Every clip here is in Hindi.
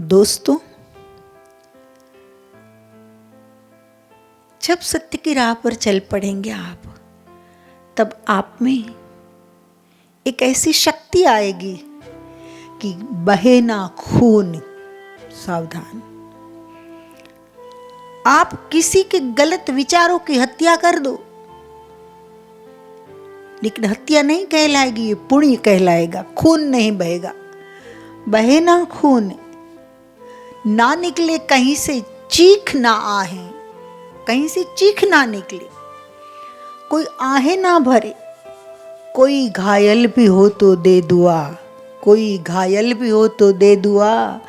दोस्तों, जब सत्य की राह पर चल पड़ेंगे आप, तब आप में एक ऐसी शक्ति आएगी कि बहे ना खून। सावधान, आप किसी के गलत विचारों की हत्या कर दो, लेकिन हत्या नहीं कहलाएगी, ये पुण्य कहलाएगा। खून नहीं बहेगा। बहे ना खून, ना निकले कहीं से चीख ना आहे, कहीं से चीख ना निकले, कोई आहे ना भरे, कोई घायल भी हो तो दे दुआ, कोई घायल भी हो तो दे दुआ।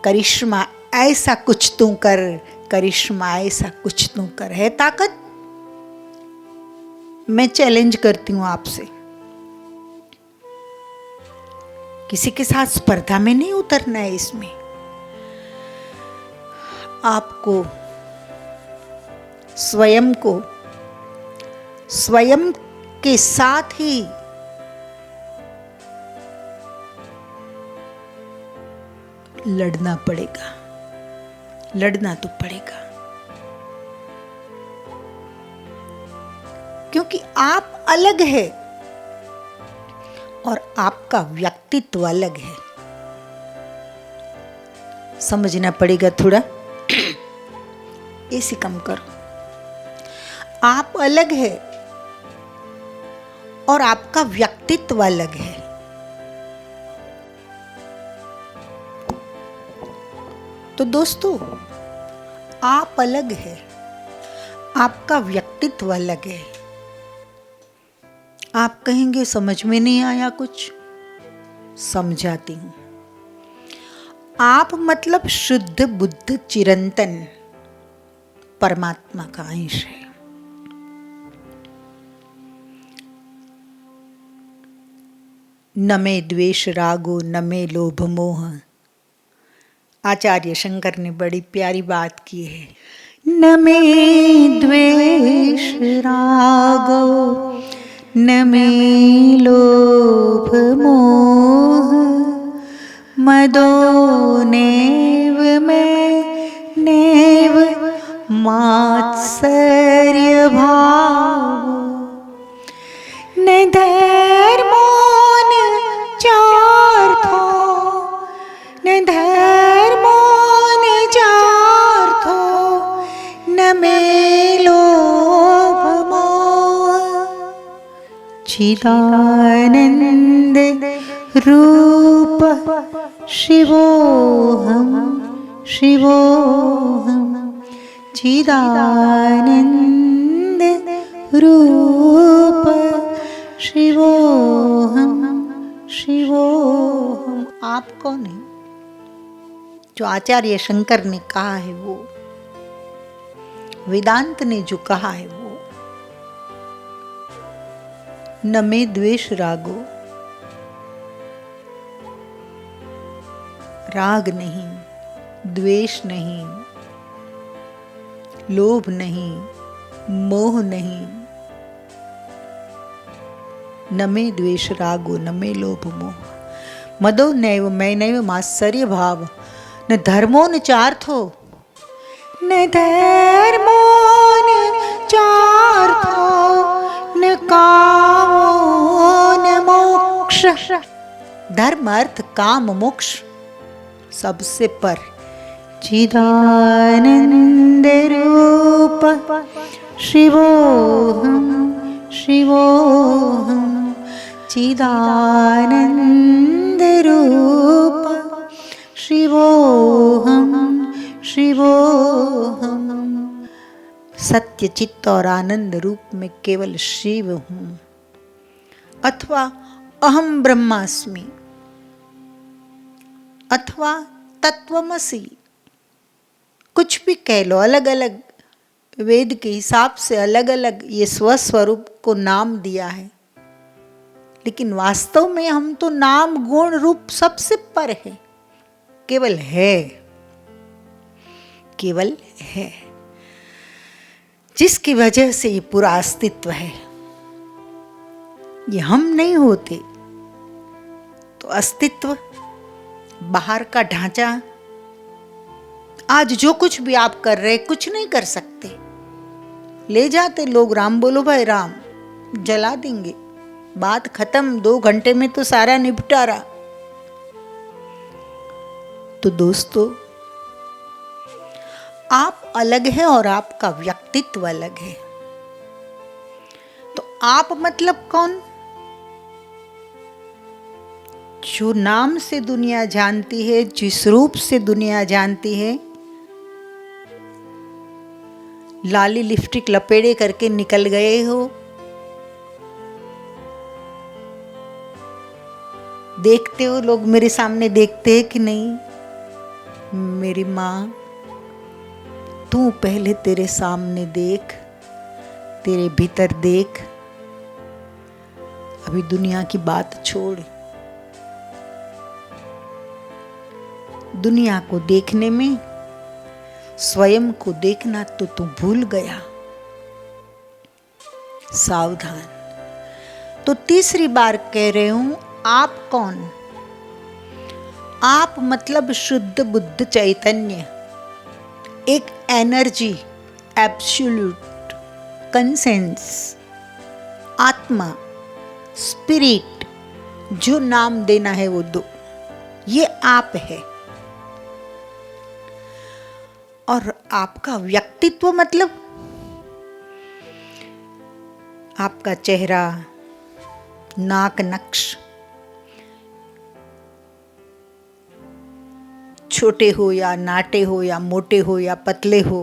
करिश्मा ऐसा कुछ तू कर, करिश्मा ऐसा कुछ तू कर। है ताकत? मैं चैलेंज करती हूं आपसे, किसी के साथ स्पर्धा में नहीं उतरना है। इसमें आपको स्वयं को स्वयं के साथ ही लड़ना पड़ेगा, लड़ना तो पड़ेगा, क्योंकि आप अलग है और आपका व्यक्तित्व अलग है। समझना पड़ेगा थोड़ा। ऐसे कम करो। आप अलग है और आपका व्यक्तित्व अलग है। तो दोस्तों, आप अलग है, आपका व्यक्तित्व अलग है। आप कहेंगे समझ में नहीं आया कुछ, समझाती हूं। आप मतलब शुद्ध बुद्ध चिरंतन परमात्मा का अंश है। न में द्वेष रागो न में लोभ मोह। आचार्य शंकर ने बड़ी प्यारी बात की है। न में द्वेष रागो न में लोभ मोह, मदो नेव में नेव मात्सर्य भाव। न धर्मो न चार्थो, न धर्मो न चार्थो, न में लोभ मोह। चिदानंद रूप शिवोहम शिवोहम। चिदानंद रूप शिवोहम शिवोहम। आप कौन है? जो आचार्य शंकर ने कहा है वो, वेदांत ने जो कहा है वो। न में द्वेष रागो, राग नहीं, द्वेष नहीं, लोभ नहीं, मोह नहीं। न में द्वेष रागो न में लोभ मोह, मदो नैव मैं नैव मात्सर्य भाव। न धर्मो न चार्थो, न धर्मो न चार्थो, न कामो न मोक्ष। धर्म अर्थ काम मोक्ष सबसे पर। चिदानंद रूप शिवोहम शिवोहम। चिदानंद रूप शिवोहम शिवोहम। सत्य चित्त और आनंद रूप में केवल शिव हूं, अथवा अहम ब्रह्मास्मि, अथवा तत्वमसि। कुछ भी कह लो, अलग अलग वेद के हिसाब से अलग अलग ये स्वस्वरूप को नाम दिया है, लेकिन वास्तव में हम तो नाम गुण रूप सबसे पर है। केवल है, केवल है, जिसकी वजह से ये पूरा अस्तित्व है। ये हम नहीं होते तो अस्तित्व, बाहर का ढांचा आज जो कुछ भी आप कर रहे कुछ नहीं कर सकते। ले जाते लोग, राम बोलो भाई राम, जला देंगे, बात खत्म, 2 घंटे में तो सारा निपटारा। तो दोस्तों, आप अलग है और आपका व्यक्तित्व अलग है। तो आप मतलब कौन? जो नाम से दुनिया जानती है, जिस रूप से दुनिया जानती है, लाली लिपस्टिक लपेड़े करके निकल गए हो, देखते हो लोग मेरे सामने देखते हैं कि नहीं, मेरी माँ तू पहले तेरे सामने देख, तेरे भीतर देख, अभी दुनिया की बात छोड़। दुनिया को देखने में स्वयं को देखना तो तू भूल गया, सावधान। तो तीसरी बार कह रहे हूं, आप कौन? आप मतलब शुद्ध बुद्ध चैतन्य, एक एनर्जी, एब्सोल्यूट कंसेंस, आत्मा, स्पिरिट, जो नाम देना है वो दो, ये आप है। और आपका व्यक्तित्व मतलब आपका चेहरा, नाक नक्श, छोटे हो या नाटे हो या मोटे हो या पतले हो,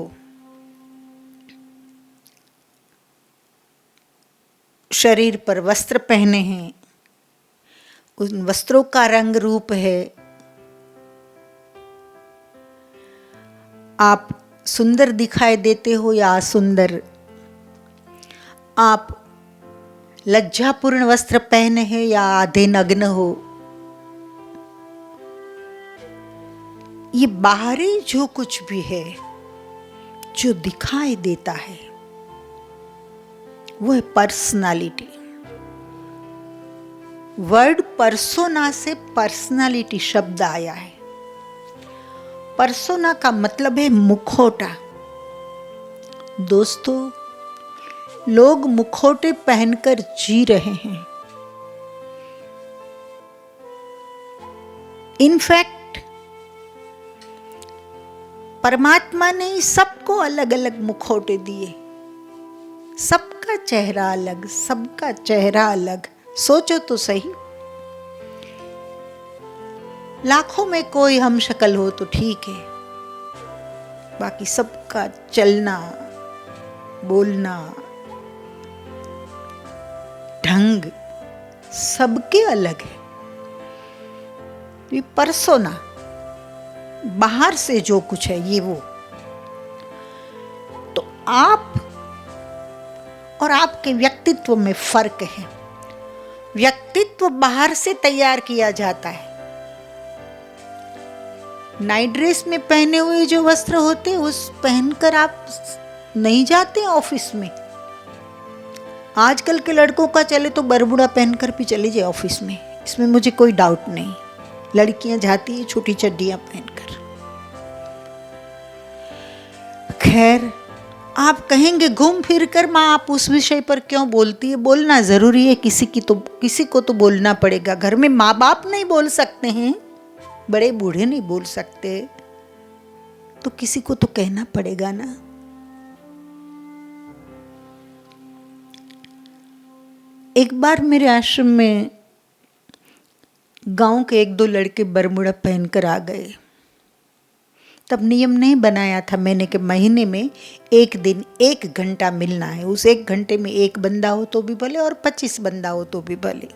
शरीर पर वस्त्र पहने हैं, उन वस्त्रों का रंग रूप है, आप सुंदर दिखाई देते हो या असुंदर, आप लज्जापूर्ण वस्त्र पहने हैं या आधे नग्न हो, ये बाहरी जो कुछ भी है जो दिखाई देता है वो है पर्सनालिटी। वर्ड पर्सोना से पर्सनालिटी शब्द आया है। पर्सोना का मतलब है मुखौटा। दोस्तों, लोग मुखौटे पहनकर जी रहे हैं। इनफैक्ट परमात्मा ने सबको अलग अलग मुखौटे दिए, सबका चेहरा अलग, सबका चेहरा अलग। सोचो तो सही, लाखों में कोई हम शक्ल हो तो ठीक है, बाकी सबका चलना, बोलना, ढंग सबके अलग है। ये पर्सोना, बाहर से जो कुछ है ये वो। तो आप और आपके व्यक्तित्व में फर्क है। व्यक्तित्व बाहर से तैयार किया जाता है। नाइट ड्रेस में पहने हुए जो वस्त्र होते उस पहनकर आप नहीं जाते ऑफिस में। आजकल के लड़कों का चले तो बरमुडा पहनकर भी चले जाए ऑफिस में, इसमें मुझे कोई डाउट नहीं। लड़कियां जाती है छोटी चड्डियां पहनकर। खैर, आप कहेंगे घूम फिर कर माँ आप उस विषय पर क्यों बोलती है? बोलना जरूरी है, किसी को तो बोलना पड़ेगा। घर में माँ बाप नहीं बोल सकते हैं, बड़े बूढ़े नहीं बोल सकते, तो किसी को तो कहना पड़ेगा ना। एक बार मेरे आश्रम में गांव के 1-2 लड़के बरमुडा पहनकर आ गए। तब नियम नहीं बनाया था मैंने कि महीने में 1 दिन 1 घंटा मिलना है। उस 1 घंटे में 1 बंदा हो तो भी भले और 25 बंदा हो तो भी भले।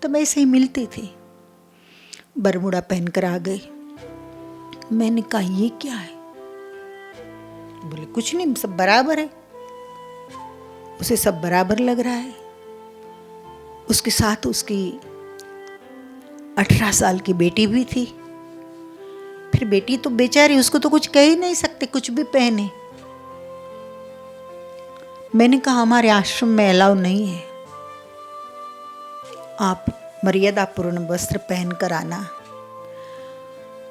तब ऐसे ही मिलती थी। बरमुडा पहनकर आ गई। मैंने कहा ये क्या है? बोले कुछ नहीं, सब बराबर है। उसे सब बराबर लग रहा है। उसके साथ उसकी 18 साल की बेटी भी थी। फिर बेटी तो बेचारी, उसको तो कुछ कह ही नहीं सकते, कुछ भी पहने। मैंने कहा हमारे आश्रम में अलाउ नहीं है, आप मर्यादापूर्ण वस्त्र पहन कर आना।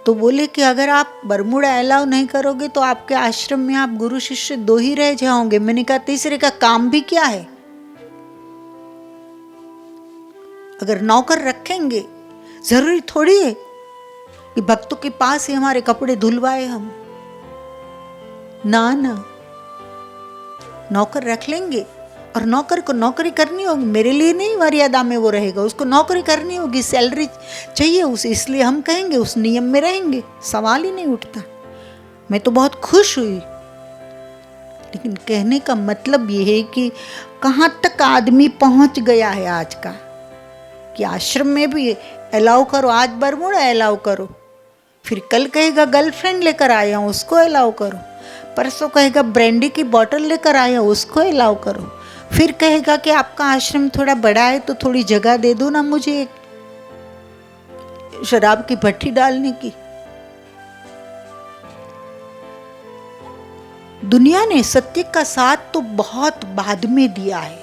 तो बोले कि अगर आप बरमूडा अलाउ नहीं करोगे तो आपके आश्रम में आप गुरु शिष्य 2 ही रह जाओगे। मैंने कहा तीसरे का काम भी क्या है? अगर नौकर रखेंगे, जरूरी थोड़ी है कि भक्तों के पास ही हमारे कपड़े धुलवाए हम। ना ना, नौकर रख लेंगे और नौकर को नौकरी करनी होगी। मेरे लिए नहीं मर्यादा में वो रहेगा, उसको नौकरी करनी होगी, सैलरी चाहिए उसे, इसलिए हम कहेंगे उस नियम में रहेंगे, सवाल ही नहीं उठता। मैं तो बहुत खुश हुई। लेकिन कहने का मतलब ये है कि कहाँ तक आदमी पहुंच गया है आज का, कि आश्रम में भी अलाउ करो, आज बरमूडा अलाउ करो, फिर कल कहेगा गर्लफ्रेंड लेकर आया हूँ उसको अलाउ करो, परसों कहेगा ब्रांडी की बोतल लेकर आया हूँ उसको अलाउ करो, फिर कहेगा कि आपका आश्रम थोड़ा बड़ा है तो थोड़ी जगह दे दो ना मुझे एक शराब की भट्टी डालने की। दुनिया ने सत्य का साथ तो बहुत बाद में दिया है,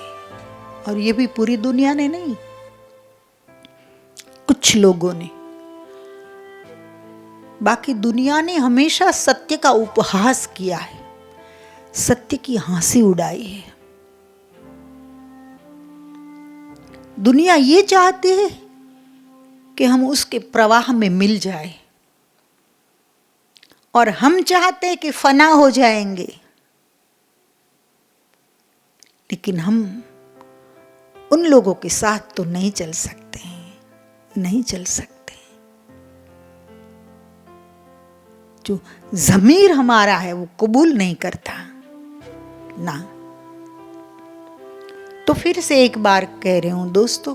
और ये भी पूरी दुनिया ने नहीं, कुछ लोगों ने। बाकी दुनिया ने हमेशा सत्य का उपहास किया है, सत्य की हंसी उड़ाई है। दुनिया ये चाहती है कि हम उसके प्रवाह में मिल जाए, और हम चाहते हैं कि फना हो जाएंगे। लेकिन हम उन लोगों के साथ तो नहीं चल सकते हैं, नहीं चल सकते। जो ज़मीर हमारा है वो कबूल नहीं करता ना। तो फिर से एक बार कह रही हूं दोस्तों,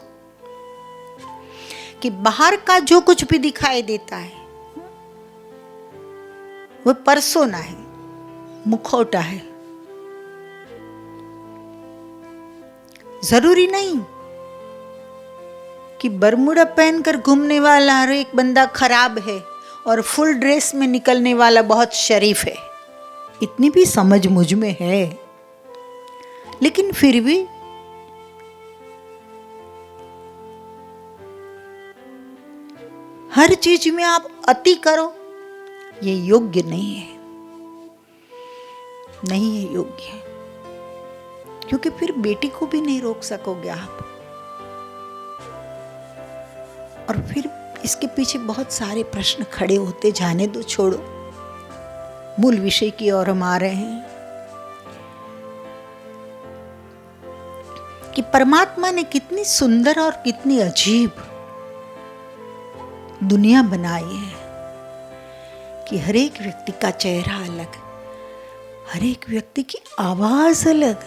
कि बाहर का जो कुछ भी दिखाई देता है वो पर्सोना है, मुखौटा है। जरूरी नहीं कि बरमूडा पहनकर घूमने वाला हर एक बंदा खराब है और फुल ड्रेस में निकलने वाला बहुत शरीफ है। इतनी भी समझ मुझ में है। लेकिन फिर भी हर चीज में आप अति करो, ये योग्य नहीं है, नहीं है योग्य। क्योंकि फिर बेटी को भी नहीं रोक सकोगे आप, और फिर इसके पीछे बहुत सारे प्रश्न खड़े होते। जाने दो, छोड़ो, मूल विषय की ओर हम आ रहे हैं कि परमात्मा ने कितनी सुंदर और कितनी अजीब दुनिया बनाई है कि हर एक व्यक्ति का चेहरा अलग, हर एक व्यक्ति की आवाज अलग,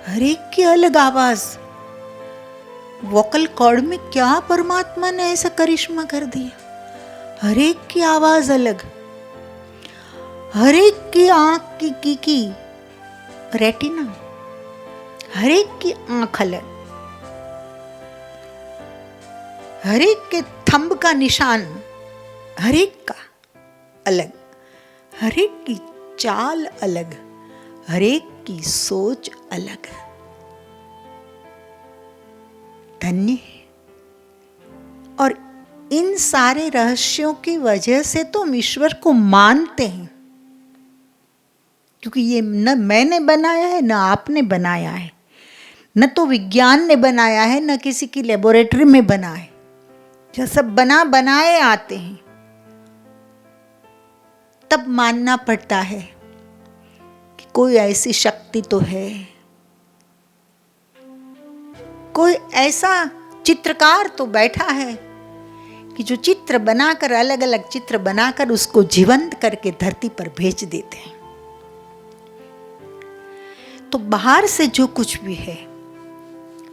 हर एक की अलग आवाज। वोकल कॉर्ड में क्या परमात्मा ने ऐसा करिश्मा कर दिया। हर एक की आवाज अलग, हर एक की आंख की रेटिना, हर एक की आंख अलग, हर एक के थंब का निशान हर एक का अलग, हर एक की चाल अलग, हर एक की सोच अलग। धन्य है। और इन सारे रहस्यों की वजह से तो हम ईश्वर को मानते हैं, क्योंकि ये न मैंने बनाया है, न आपने बनाया है, न तो विज्ञान ने बनाया है, न किसी की लेबोरेटरी में बना है। जो सब बनाए आते हैं, तब मानना पड़ता है कि कोई ऐसी शक्ति तो है, कोई ऐसा चित्रकार तो बैठा है कि जो चित्र बनाकर, अलग अलग चित्र बनाकर उसको जीवंत करके धरती पर भेज देते हैं। तो बाहर से जो कुछ भी है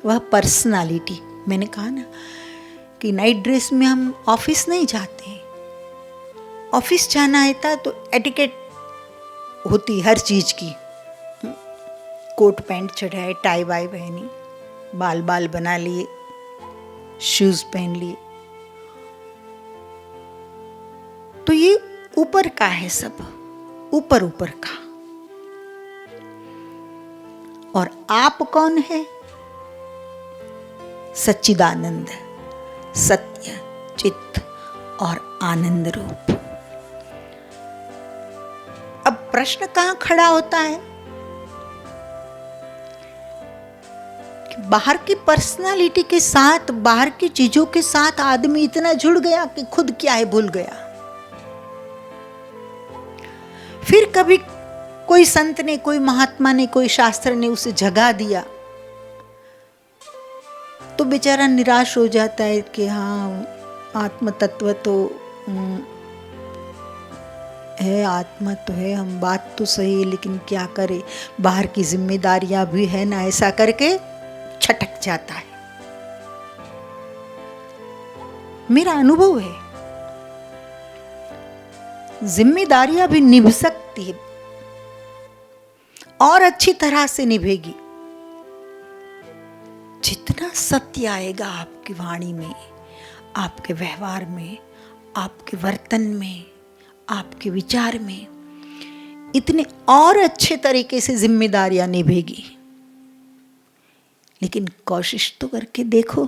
वह पर्सनालिटी, मैंने कहा ना कि नाइट ड्रेस में हम ऑफिस नहीं जाते। ऑफिस जाना है तो एटिकेट होती हर चीज की, कोट पैंट चढ़ाए, टाई वाई पहनी, बाल बना लिए, शूज पहन लिए। तो ये ऊपर का है, सब ऊपर का। और आप कौन है? सच्चिदानंद, सत्य, चित्त, और आनंद रूप। अब प्रश्न कहां खड़ा होता है कि बाहर की पर्सनालिटी के साथ, बाहर की चीजों के साथ आदमी इतना जुड़ गया कि खुद क्या है भूल गया। फिर कभी कोई संत ने, कोई महात्मा ने, कोई शास्त्र ने उसे जगा दिया तो बेचारा निराश हो जाता है कि हाँ, आत्म तत्व तो है, आत्मा तो है, हम बात तो सही है, लेकिन क्या करे, बाहर की जिम्मेदारियां भी है ना, ऐसा करके छटक जाता है। मेरा अनुभव है, जिम्मेदारियां भी निभ सकती है और अच्छी तरह से निभेगी जितना सत्य आएगा आपकी वाणी में, आपके व्यवहार में, आपके वर्तन में, आपके विचार में, इतने और अच्छे तरीके से जिम्मेदारियां निभेगी। लेकिन कोशिश तो करके देखो।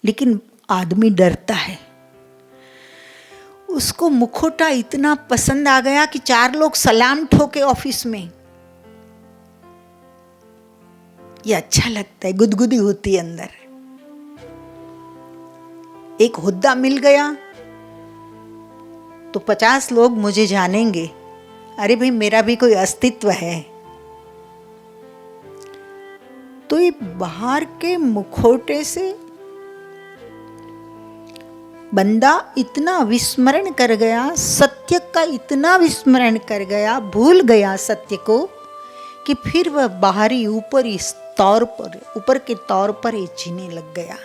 लेकिन आदमी डरता है। उसको मुखौटा इतना पसंद आ गया कि 4 लोग सलाम ठोके ऑफिस में, ये अच्छा लगता है, गुदगुदी होती है अंदर। एक हुद्दा मिल गया तो 50 लोग मुझे जानेंगे, अरे भाई मेरा भी कोई अस्तित्व है। तो ये बाहर के मुखौटे से बंदा इतना विस्मरण कर गया, सत्य का इतना विस्मरण कर गया, भूल गया सत्य को, कि फिर वह बाहरी ऊपरी तौर पर, ऊपर के तौर पर ही जीने लग गया।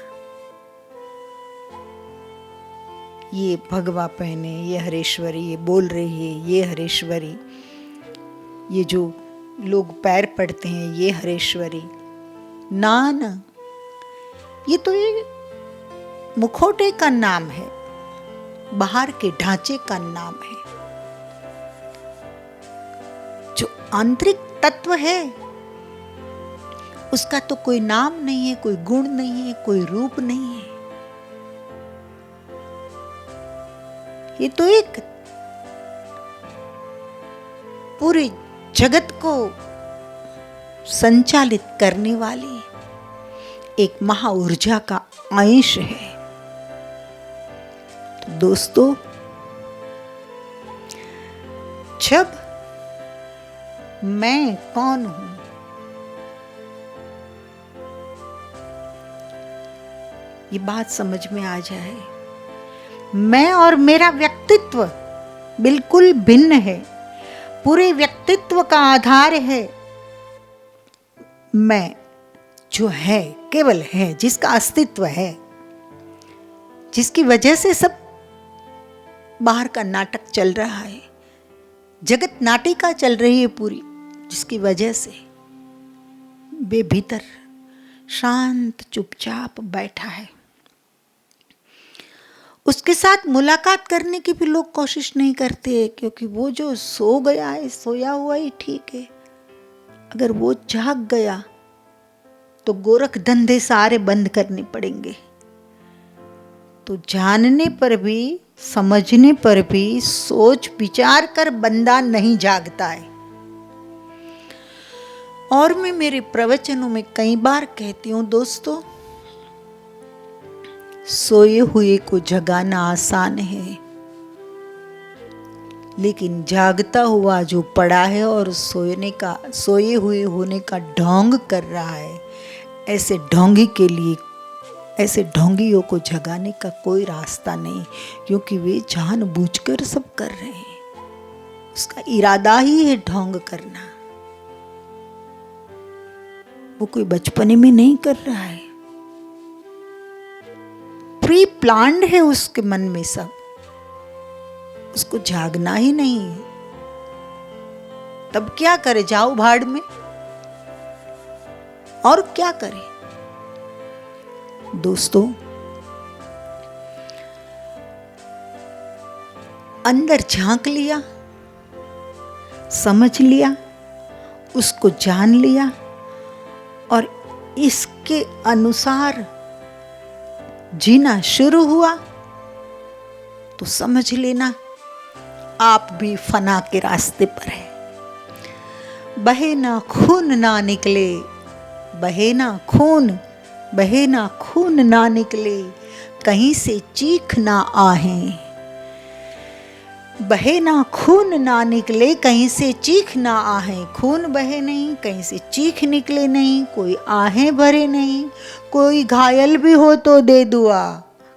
ये भगवा पहने, ये हरेश्वरी, ये बोल रही है ये हरेश्वरी, ये जो लोग पैर पड़ते हैं ये हरेश्वरी। ना ना, ये तो ये मुखौटे का नाम है, बाहर के ढांचे का नाम है। जो आंतरिक तत्व है उसका तो कोई नाम नहीं है, कोई गुण नहीं है, कोई रूप नहीं है। ये तो एक पूरे जगत को संचालित करने वाली एक महा ऊर्जा का अंश है। तो दोस्तों, जब मैं कौन हूं, ये बात समझ में आ जाए, मैं और मेरा व्यक्तित्व बिल्कुल भिन्न है। पूरे व्यक्तित्व का आधार है मैं, जो है, केवल है, जिसका अस्तित्व है, जिसकी वजह से सब बाहर का नाटक चल रहा है, जगत नाटिका चल रही है पूरी, जिसकी वजह से वे भीतर शांत चुपचाप बैठा है। उसके साथ मुलाकात करने की भी लोग कोशिश नहीं करते, क्योंकि वो जो सो गया है, सोया हुआ ही ठीक है। अगर वो जाग गया तो गोरख धंधे सारे बंद करने पड़ेंगे। तो जानने पर भी, समझने पर भी, सोच विचार कर बंदा नहीं जागता है। और मैं मेरे प्रवचनों में कई बार कहती हूँ दोस्तों, सोए हुए को जगाना आसान है, लेकिन जागता हुआ जो पड़ा है और सोए हुए होने का ढोंग कर रहा है, ऐसे ढोंगी के लिए, ऐसे ढोंगियों को जगाने का कोई रास्ता नहीं, क्योंकि वे जानबूझकर सब कर रहे हैं। उसका इरादा ही है ढोंग करना, वो कोई बचपने में नहीं कर रहा है। प्री प्लान्ड है उसके मन में सब, उसको जागना ही नहीं है। तब क्या करे, जाओ भाड़ में, और क्या करे। दोस्तों, अंदर झांक लिया, समझ लिया, उसको जान लिया, और इसके अनुसार जीना शुरू हुआ तो समझ लेना आप भी फना के रास्ते पर हैं। बहे ना खून ना निकले, बहे ना खून, बहे ना खून ना निकले, कहीं से चीख ना आहें। बहे ना खून ना निकले, कहीं से चीख ना आहें। खून बहे नहीं, कहीं से चीख निकले नहीं, कोई आहें भरे नहीं। कोई घायल भी हो तो दे दुआ,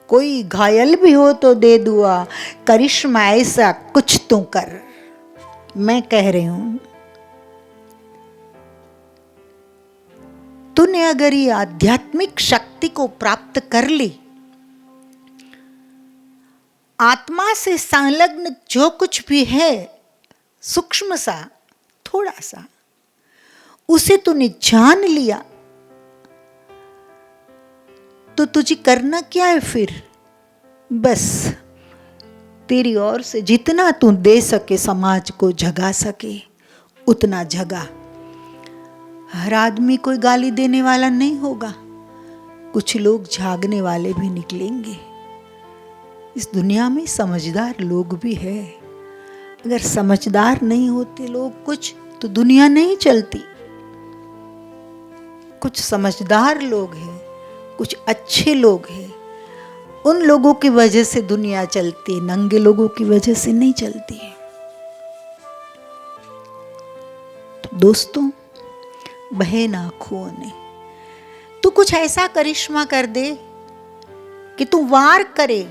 कोई घायल भी हो तो दे दुआ, करिश्मा ऐसा कुछ तो कर। मैं कह रही हूं, तूने अगर ये आध्यात्मिक शक्ति को प्राप्त कर ली, आत्मा से संलग्न जो कुछ भी है सूक्ष्म सा, थोड़ा सा, उसे तूने जान लिया, तो तुझे करना क्या है फिर? बस तेरी ओर से जितना तू दे सके, समाज को जगा सके, उतना जगा। हर आदमी कोई गाली देने वाला नहीं होगा, कुछ लोग झागने वाले भी निकलेंगे। इस दुनिया में समझदार लोग भी है। अगर समझदार नहीं होते लोग कुछ, तो दुनिया नहीं चलती। कुछ समझदार लोग हैं, कुछ अच्छे लोग हैं, उन लोगों की वजह से दुनिया चलती है, नंगे लोगों की वजह से नहीं चलती है। तो दोस्तों, बहे ना खून, तू कुछ ऐसा करिश्मा कर दे कि तू वार करे,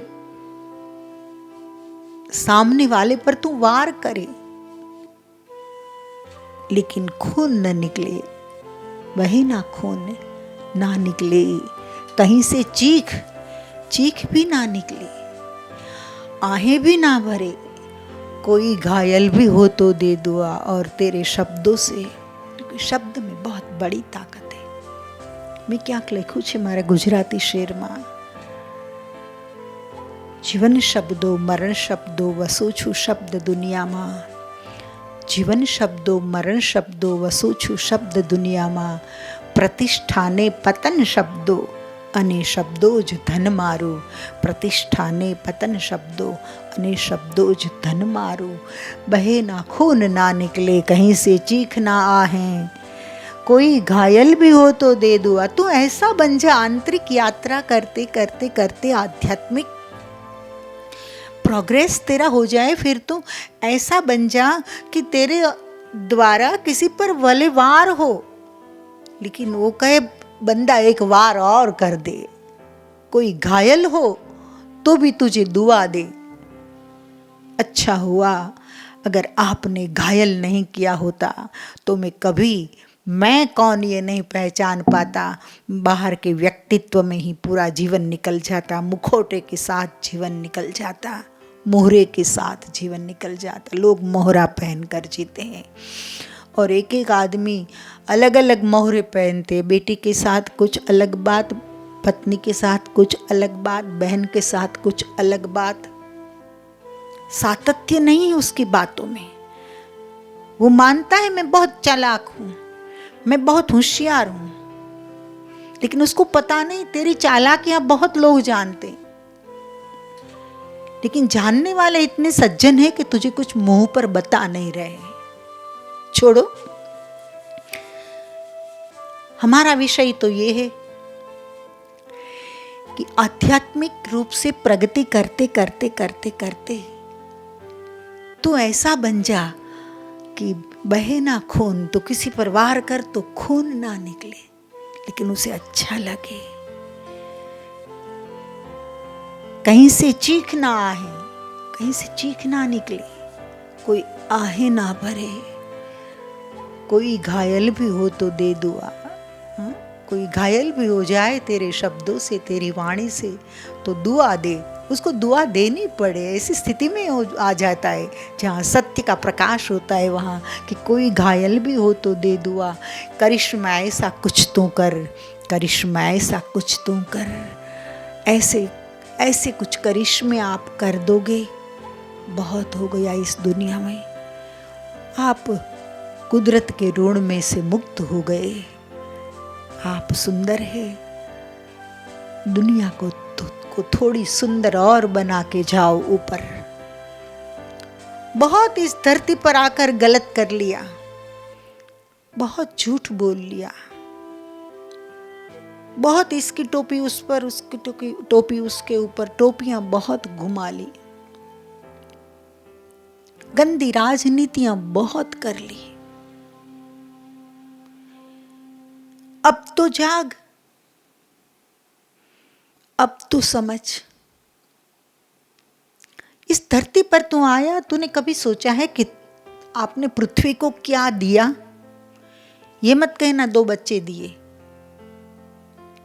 सामने वाले पर तू वार करे, लेकिन खून न निकले। वही ना खून ना निकले, कहीं से चीख चीख भी ना निकले, आहें भी ना भरे, कोई घायल भी हो तो दे दुआ। और तेरे शब्दों से, क्योंकि शब्द में बहुत बड़ी ताकत है। मैं क्या लिखूं छे मारा गुजराती शेर में, जीवन शब्दों मरण शब्दों वसो छू शब्द दुनिया में, जीवन शब्दों मरण शब्दों वसो छू शब्द दुनिया में, प्रतिष्ठाने पतन शब्दों अने शब्दों ज धन मारो, प्रतिष्ठाने पतन शब्दों अने शब्दों ज धन मारो। बहे ना खून ना निकले, कहीं से चीख ना आहें, कोई घायल भी हो तो दे दुआ। तू ऐसा बन जा, आंतरिक यात्रा करते करते करते आध्यात्मिक प्रोग्रेस तेरा हो जाए, फिर तो ऐसा बन जा कि तेरे द्वारा किसी पर भले वार हो, लेकिन वो कहे बंदा एक वार और कर दे। कोई घायल हो तो भी तुझे दुआ दे। अच्छा हुआ अगर आपने घायल नहीं किया होता, तो मैं कौन ये नहीं पहचान पाता। बाहर के व्यक्तित्व में ही पूरा जीवन निकल जाता, मुखौटे के साथ जीवन निकल जाता, मोहरे के साथ जीवन निकल जाता। लोग मोहरा पहन कर जीते हैं, और एक एक आदमी अलग अलग मोहरे पहनते। बेटी के साथ कुछ अलग बात, पत्नी के साथ कुछ अलग बात, बहन के साथ कुछ अलग बात। सातत्य नहीं है उसकी बातों में। वो मानता है मैं बहुत चालाक हूं, मैं बहुत होशियार हूं, लेकिन उसको पता नहीं तेरी चालाकियां बहुत लोग जानते, लेकिन जानने वाले इतने सज्जन हैं कि तुझे कुछ मुंह पर बता नहीं रहे। छोड़ो, हमारा विषय तो ये है कि आध्यात्मिक रूप से प्रगति करते करते करते करते तू ऐसा बन जा कि बहे ना खून, तो किसी पर वार कर तो खून ना निकले, लेकिन उसे अच्छा लगे। कहीं से चीख ना आए, कहीं से चीख ना निकले, कोई आहे ना भरे, कोई घायल भी हो तो दे दुआ। कोई घायल भी हो जाए तेरे शब्दों से, तेरी वाणी से, तो दुआ दे। उसको दुआ देनी पड़े, ऐसी स्थिति में आ जाता है जहाँ सत्य का प्रकाश होता है, वहाँ कि कोई घायल भी हो तो दे दुआ। करिश्मा ऐसा कुछ तो कर, करिश्मा ऐसा कुछ तो कर। ऐसे ऐसे कुछ करिश्मे आप कर दोगे, बहुत हो गया इस दुनिया में। आप कुदरत के ऋण में से मुक्त हो गए। आप सुंदर है, दुनिया को तो को थोड़ी सुंदर और बना के जाओ ऊपर। बहुत इस धरती पर आकर गलत कर लिया, बहुत झूठ बोल लिया, बहुत इसकी टोपी उस पर, उसकी टोपी उसके ऊपर, टोपियां बहुत घुमा ली, गंदी राजनीतियां बहुत कर ली। अब तो जाग, अब तो समझ। इस धरती पर तू आया, तूने कभी सोचा है कि आपने पृथ्वी को क्या दिया? ये मत कहना 2 बच्चे दिए,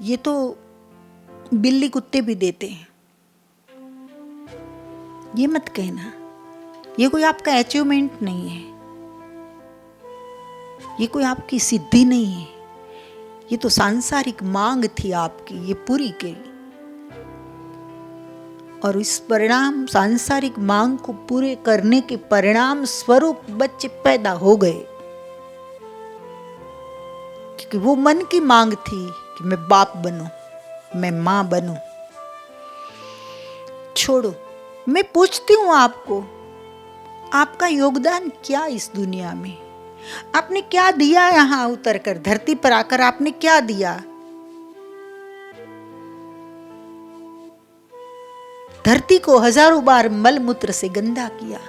ये तो बिल्ली कुत्ते भी देते हैं। ये मत कहना, ये कोई आपका अचीवमेंट नहीं है, ये कोई आपकी सिद्धि नहीं है, ये तो सांसारिक मांग थी आपकी, ये पूरी की। और इस परिणाम, सांसारिक मांग को पूरे करने के परिणाम स्वरूप बच्चे पैदा हो गए, क्योंकि वो मन की मांग थी कि मैं बाप बनूं, मैं मां बनूं। छोड़ो, मैं पूछती हूं आपको, आपका योगदान क्या इस दुनिया में? आपने क्या दिया? यहां उतरकर, धरती पर आकर आपने क्या दिया? धरती को हजारों बार मल मूत्र से गंदा किया,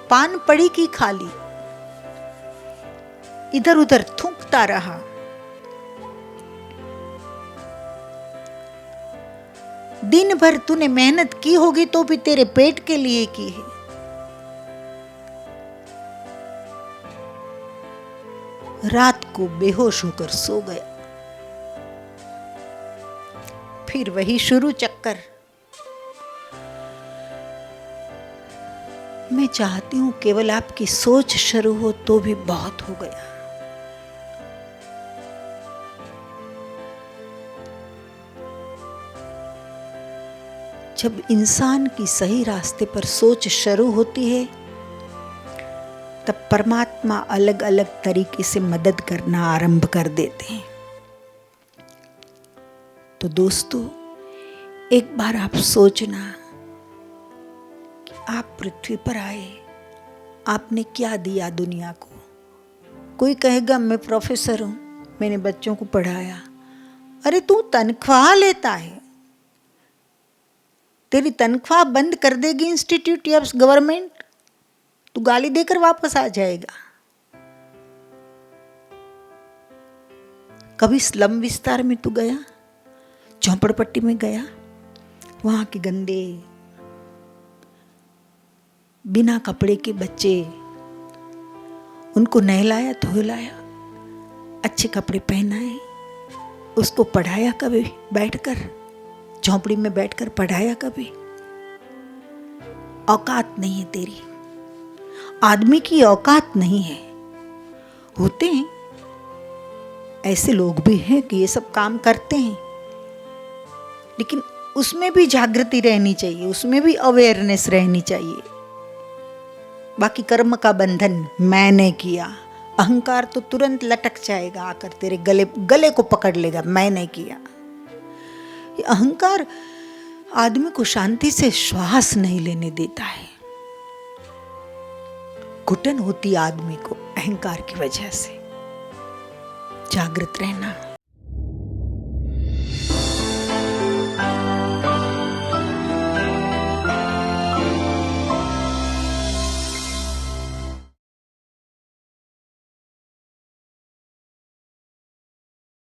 पान पड़ी की खाली, इधर उधर थूकता रहा। दिन भर तूने मेहनत की होगी तो भी तेरे पेट के लिए की है। रात को बेहोश होकर सो गया, फिर वही शुरू चक्कर। मैं चाहती हूं केवल आपकी सोच शुरू हो तो भी बहुत हो गया। जब इंसान की सही रास्ते पर सोच शुरू होती है, तब परमात्मा अलग अलग तरीके से मदद करना आरंभ कर देते हैं। तो दोस्तों, एक बार आप सोचना कि आप पृथ्वी पर आए, आपने क्या दिया दुनिया को। कोई कहेगा मैं प्रोफेसर हूं, मैंने बच्चों को पढ़ाया। अरे तू तनख्वाह लेता है, तेरी तनख्वाह बंद कर देगी इंस्टीट्यूट या गवर्नमेंट, तू गाली देकर वापस आ जाएगा। कभी स्लम विस्तार में तू गया, झोंपड़पट्टी में गया, वहां के गंदे बिना कपड़े के बच्चे, उनको नहलाया धुलाया, अच्छे कपड़े पहनाए, उसको पढ़ाया कभी बैठकर, झोंपड़ी में बैठकर पढ़ाया कभी? औकात नहीं है तेरी, आदमी की औकात नहीं है। होते हैं ऐसे लोग भी हैं कि ये सब काम करते हैं, लेकिन उसमें भी जागृति रहनी चाहिए, उसमें भी अवेयरनेस रहनी चाहिए। बाकी कर्म का बंधन मैंने किया, अहंकार तो तुरंत लटक जाएगा, आकर तेरे गले को पकड़ लेगा, मैंने किया। ये अहंकार आदमी को शांति से श्वास नहीं लेने देता है। घुटन होती आदमी को अहंकार की वजह से। जागृत रहना।